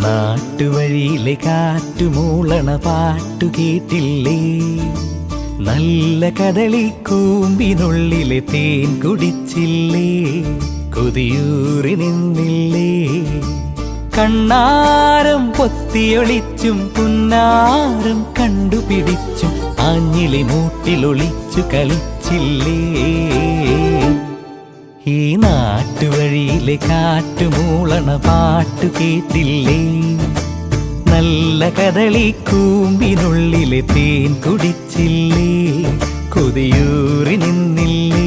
നാട്ടുവഴിയിലെ കാറ്റുമൂളണ പാട്ടു കേട്ടില്ലേ? നല്ല കദളിക്കൂമ്പിനുള്ളിലെ തേൻ കുടിച്ചില്ലേ? കൊതിയൂറി നിന്നില്ലേ? കണ്ണാരം പൊത്തിയൊളിച്ചും പുന്നാരം കണ്ടുപിടിച്ചും ആഞ്ഞിലി മൂട്ടിലൊളിച്ചു കളിച്ചില്ലേ? ഈ നാട്ടുവഴിയിലെ കാറ്റുമൂളണ പാട്ടു കേട്ടില്ലേ? നല്ല കദളിക്കൂമ്പിനുള്ളിലെ തേൻ കുടിച്ചില്ലേ? കൊതിയൂറി നിന്നില്ലേ?